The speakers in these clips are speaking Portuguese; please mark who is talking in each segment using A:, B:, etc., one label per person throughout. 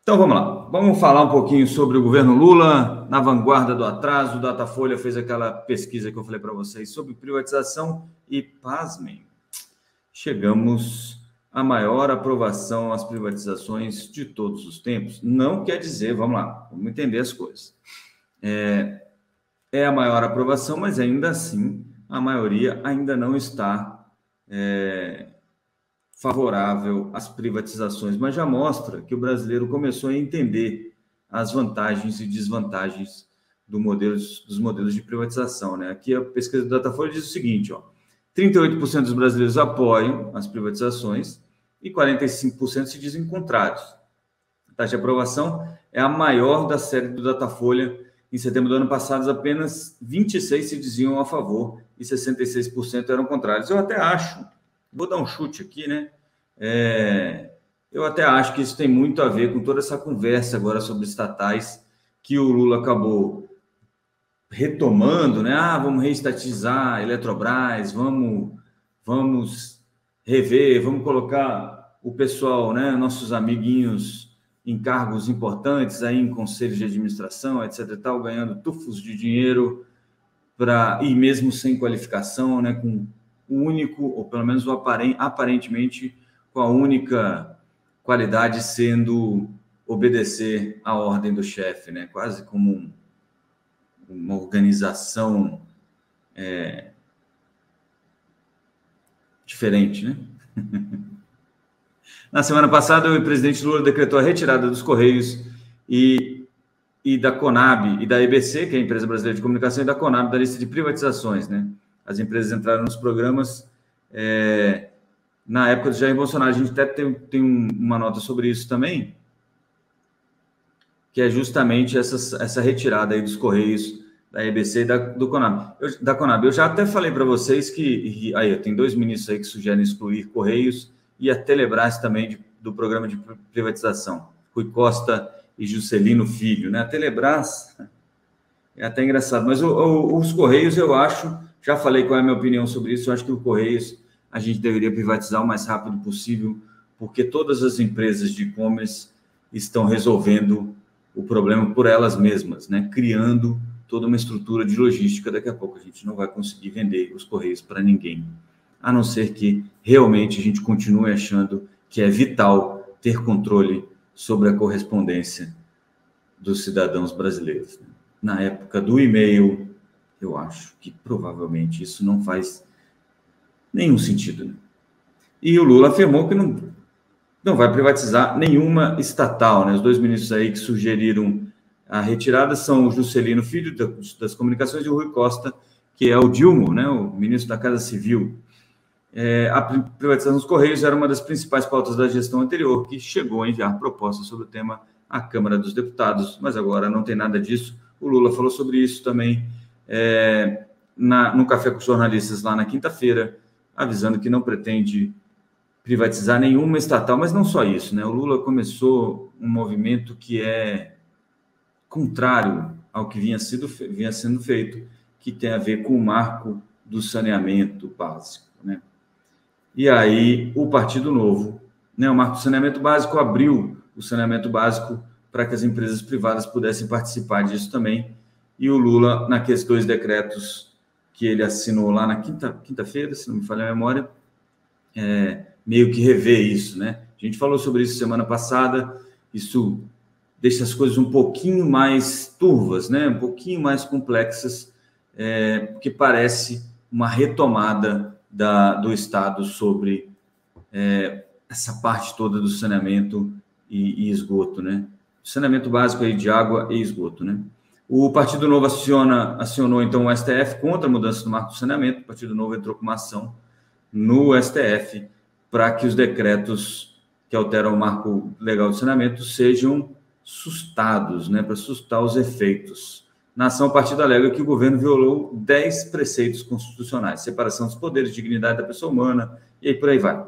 A: Então vamos lá, vamos falar um pouquinho sobre o governo Lula, na vanguarda do atraso. O Datafolha fez aquela pesquisa que eu falei para vocês sobre privatização e, pasmem, chegamos à maior aprovação às privatizações de todos os tempos. Não quer dizer, vamos lá, vamos entender as coisas. É a maior aprovação, mas ainda assim a maioria ainda não está favorável às privatizações, mas já mostra que o brasileiro começou a entender as vantagens e desvantagens dos modelos de privatização, né? Aqui a pesquisa do Datafolha diz o seguinte, ó: 38% dos brasileiros apoiam as privatizações e 45% se dizem contrários. A taxa de aprovação é a maior da série do Datafolha. Em setembro do ano passado, apenas 26% se diziam a favor e 66% eram contrários. Eu até acho, vou dar um chute aqui, né? Eu até acho que isso tem muito a ver com toda essa conversa agora sobre estatais que o Lula acabou retomando, né? Vamos reestatizar a Eletrobras, vamos rever, vamos colocar o pessoal, né? Nossos amiguinhos em cargos importantes, aí em conselhos de administração, etc. e tal, ganhando tufos de dinheiro e mesmo sem qualificação, né? Com o único, ou pelo menos aparentemente, com a única qualidade sendo obedecer à ordem do chefe, né? Quase como uma organização diferente, né? Na semana passada, o presidente Lula decretou a retirada dos Correios e da Conab e da EBC, que é a Empresa Brasileira de Comunicação, e da Conab da lista de privatizações, né? As empresas entraram nos programas na época do Jair Bolsonaro. A gente até tem uma nota sobre isso também, que é justamente essa retirada aí dos Correios, da EBC e da Conab. Eu já até falei para vocês que tem dois ministros aí que sugerem excluir Correios e a Telebrás também do programa de privatização, Rui Costa e Juscelino Filho, né? A Telebrás é até engraçado, mas os Correios, eu acho, já falei qual é a minha opinião sobre isso. Eu acho que o Correios a gente deveria privatizar o mais rápido possível, porque todas as empresas de e-commerce estão resolvendo o problema por elas mesmas, né? Criando toda uma estrutura de logística. Daqui a pouco a gente não vai conseguir vender os Correios para ninguém, a não ser que realmente a gente continue achando que é vital ter controle sobre a correspondência dos cidadãos brasileiros. Na época do e-mail, eu acho que provavelmente isso não faz nenhum sentido, né? E o Lula afirmou que não vai privatizar nenhuma estatal, né? Os dois ministros aí que sugeriram a retirada são o Juscelino Filho, das Comunicações, e o Rui Costa, que é o Dilma, né? O ministro da Casa Civil. A privatização dos Correios era uma das principais pautas da gestão anterior, que chegou a enviar propostas sobre o tema à Câmara dos Deputados, mas agora não tem nada disso. O Lula falou sobre isso também no Café com os Jornalistas lá na quinta-feira, avisando que não pretende privatizar nenhuma estatal, mas não só isso, né? O Lula começou um movimento que é contrário ao que vinha sendo feito, que tem a ver com o marco do saneamento básico, né? E aí o Partido Novo, né, o marco do saneamento básico, abriu o saneamento básico para que as empresas privadas pudessem participar disso também. E o Lula, naqueles dois decretos que ele assinou lá na quinta-feira, se não me falha a memória, meio que revê isso, né? A gente falou sobre isso semana passada. Isso deixa as coisas um pouquinho mais turvas, né? Um pouquinho mais complexas, porque parece uma retomada do Estado sobre essa parte toda do saneamento e esgoto, né? Saneamento básico aí de água e esgoto, né? O Partido Novo acionou, então, o STF contra a mudança do marco do saneamento. O Partido Novo entrou com uma ação no STF para que os decretos que alteram o marco legal do saneamento sejam sustados, né? Para sustar os efeitos. Na ação, o partido alega que o governo violou 10 preceitos constitucionais: separação dos poderes, dignidade da pessoa humana, e aí por aí vai.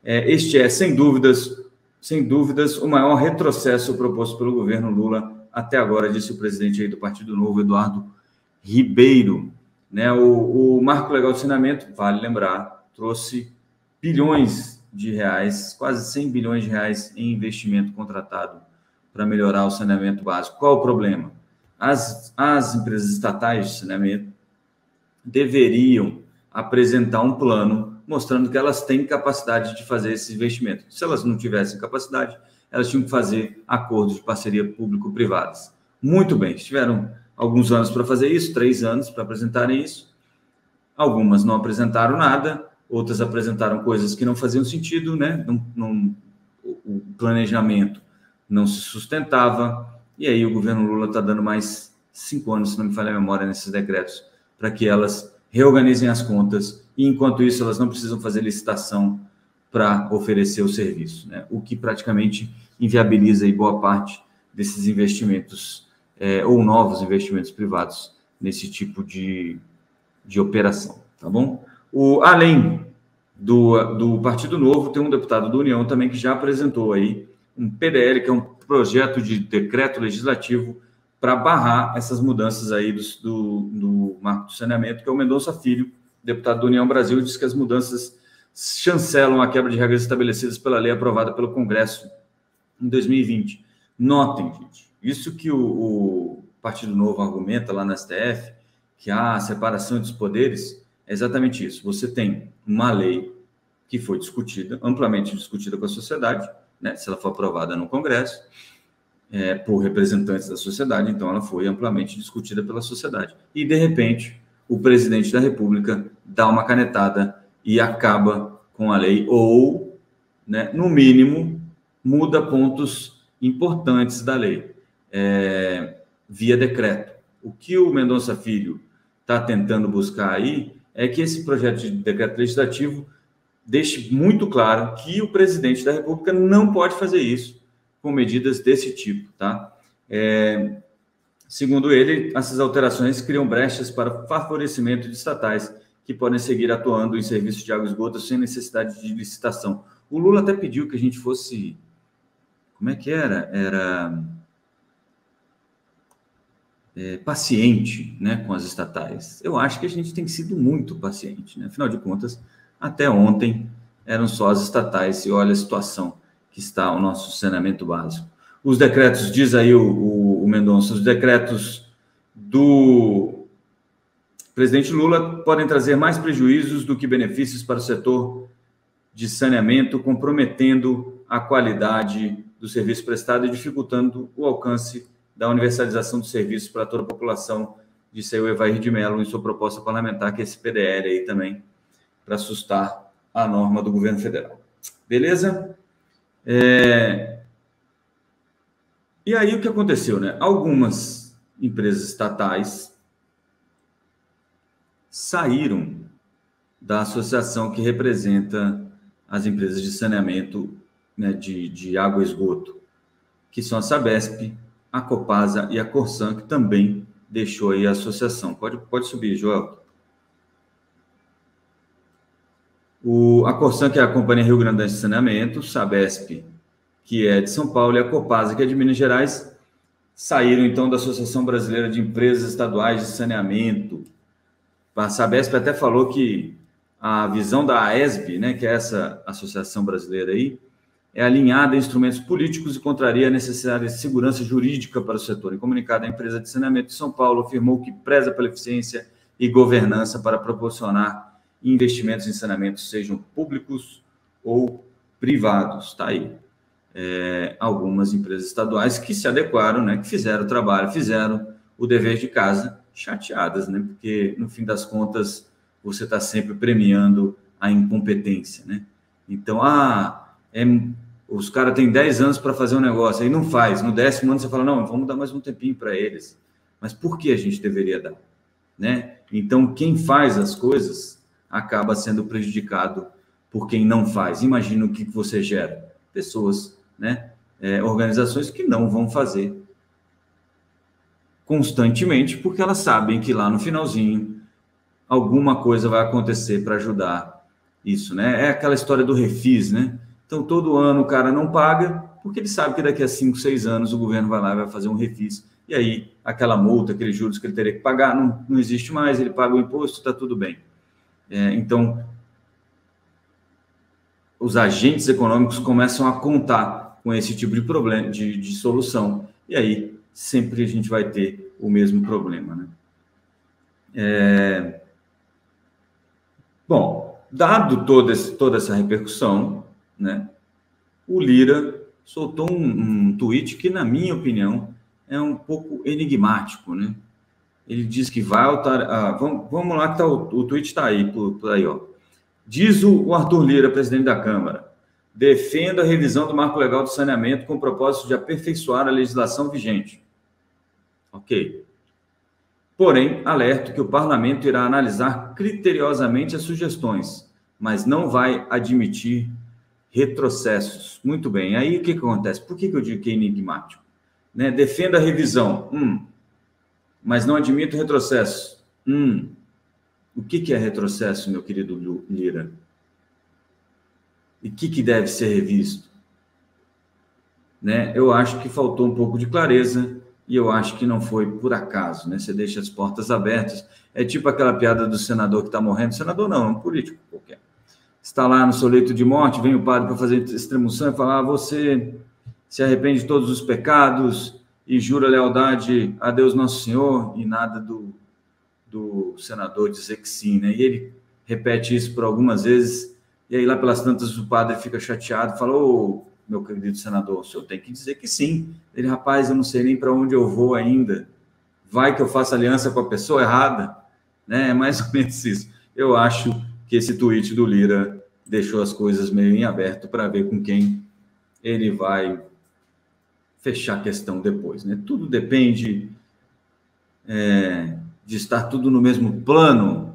A: Este é, sem dúvidas, o maior retrocesso proposto pelo governo Lula até agora, disse o presidente aí do Partido Novo, Eduardo Ribeiro, né? O marco legal do saneamento, vale lembrar, trouxe bilhões de reais, quase 100 bilhões de reais em investimento contratado para melhorar o saneamento básico. Qual o problema? As empresas estatais de saneamento deveriam apresentar um plano mostrando que elas têm capacidade de fazer esse investimento. Se elas não tivessem capacidade, elas tinham que fazer acordos de parceria público-privadas. Muito bem, tiveram alguns anos para fazer isso, 3 anos para apresentarem isso. Algumas não apresentaram nada, outras apresentaram coisas que não faziam sentido, né? O planejamento não se sustentava, e aí o governo Lula está dando mais 5 anos, se não me falha a memória, nesses decretos, para que elas reorganizem as contas, e enquanto isso elas não precisam fazer licitação para oferecer o serviço, né? O que praticamente inviabiliza aí boa parte desses investimentos ou novos investimentos privados nesse tipo de operação, tá bom? Além do Partido Novo, tem um deputado da União também que já apresentou aí um PDL, que é um projeto de decreto legislativo para barrar essas mudanças aí do marco do saneamento, que é o Mendonça Filho, deputado da União Brasil, diz que as mudanças chancelam a quebra de regras estabelecidas pela lei aprovada pelo Congresso em 2020. Notem, gente, isso que o Partido Novo argumenta lá na STF, que a separação dos poderes, é exatamente isso. Você tem uma lei que foi discutida, amplamente discutida com a sociedade, né? Se ela for aprovada no Congresso, por representantes da sociedade, então ela foi amplamente discutida pela sociedade. E, de repente, o presidente da República dá uma canetada e acaba com a lei, ou, né, no mínimo, muda pontos importantes da lei, via decreto. O que o Mendonça Filho está tentando buscar aí é que esse projeto de decreto legislativo deixe muito claro que o presidente da República não pode fazer isso com medidas desse tipo, tá? Segundo ele, essas alterações criam brechas para favorecimento de estatais que podem seguir atuando em serviços de água e esgoto sem necessidade de licitação. O Lula até pediu que a gente fosse... Como é que era? Paciente, né, com as estatais. Eu acho que a gente tem sido muito paciente, né? Afinal de contas, até ontem eram só as estatais, e olha a situação que está o nosso saneamento básico. Os decretos, diz aí o Mendonça, os decretos do presidente Lula podem trazer mais prejuízos do que benefícios para o setor de saneamento, comprometendo a qualidade do serviço prestado e dificultando o alcance da universalização do serviço para toda a população, disse aí o Evair de Mello em sua proposta parlamentar, que é esse PDL aí também, para assustar a norma do governo federal. Beleza? E aí o que aconteceu, né? Algumas empresas estatais saíram da associação que representa as empresas de saneamento, né, de água e esgoto, que são a Sabesp, a Copasa e a Corsan, que também deixou aí a associação. Pode subir, Joel. A Corsan, que é a Companhia Rio Grandense de Saneamento, Sabesp, que é de São Paulo, e a Copasa, que é de Minas Gerais, saíram, então, da Associação Brasileira de Empresas Estaduais de Saneamento. A Sabesp até falou que a visão da AESB, né, que é essa associação brasileira aí, é alinhada a instrumentos políticos e contraria a necessidade de segurança jurídica para o setor. Em comunicado, a empresa de saneamento de São Paulo afirmou que preza pela eficiência e governança para proporcionar investimentos em saneamento, sejam públicos ou privados. Está aí. Algumas empresas estaduais que se adequaram, né, que fizeram o trabalho, fizeram o dever de casa, chateadas, né, porque, no fim das contas, você está sempre premiando a incompetência, né? Então, os caras têm 10 anos para fazer um negócio, aí não faz. No 10º ano você fala, não, vamos dar mais um tempinho para eles. Mas por que a gente deveria dar? Né? Então, quem faz as coisas acaba sendo prejudicado por quem não faz. Imagina o que você gera. Pessoas, né? Organizações que não vão fazer constantemente, porque elas sabem que lá no finalzinho alguma coisa vai acontecer para ajudar isso, né? É aquela história do refis, né? Então, todo ano o cara não paga, porque ele sabe que daqui a 5, 6 anos o governo vai lá e vai fazer um refis. E aí, aquela multa, aqueles juros que ele teria que pagar, não existe mais, ele paga o imposto, está tudo bem. Então, os agentes econômicos começam a contar com esse tipo de problema, de solução. E aí sempre a gente vai ter o mesmo problema, né? Bom, dado toda essa repercussão, né, o Lira soltou um tweet que, na minha opinião, é um pouco enigmático, né? Ele diz que vai alterar... vamos lá, que o tweet está aí, por aí, ó. Diz o Arthur Lira, presidente da Câmara, defenda a revisão do marco legal do saneamento com o propósito de aperfeiçoar a legislação vigente. Ok. Porém, alerto que o parlamento irá analisar criteriosamente as sugestões, mas não vai admitir retrocessos. Muito bem. Aí o que acontece? Por que eu digo que é enigmático? Né? Defenda a revisão. Mas não admito retrocesso. O que é retrocesso, meu querido Lira? E o que deve ser revisto? Né? Eu acho que faltou um pouco de clareza e eu acho que não foi por acaso, né? Você deixa as portas abertas. É tipo aquela piada do senador que está morrendo. Senador não, é um político qualquer. Está lá no seu leito de morte, vem o padre para fazer extremunção e falar: você se arrepende de todos os pecados e jura lealdade a Deus Nosso Senhor, e nada do senador dizer que sim, né? E ele repete isso por algumas vezes, e aí lá pelas tantas o padre fica chateado e fala: ô, meu querido senador, o senhor tem que dizer que sim. Ele: rapaz, eu não sei nem para onde eu vou ainda, vai que eu faço aliança com a pessoa errada, né? É mais ou menos isso. Eu acho que esse tweet do Lira deixou as coisas meio em aberto para ver com quem ele vai fechar a questão depois, né? Tudo depende de estar tudo no mesmo plano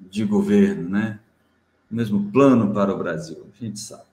A: de governo, né? No mesmo plano para o Brasil, a gente sabe.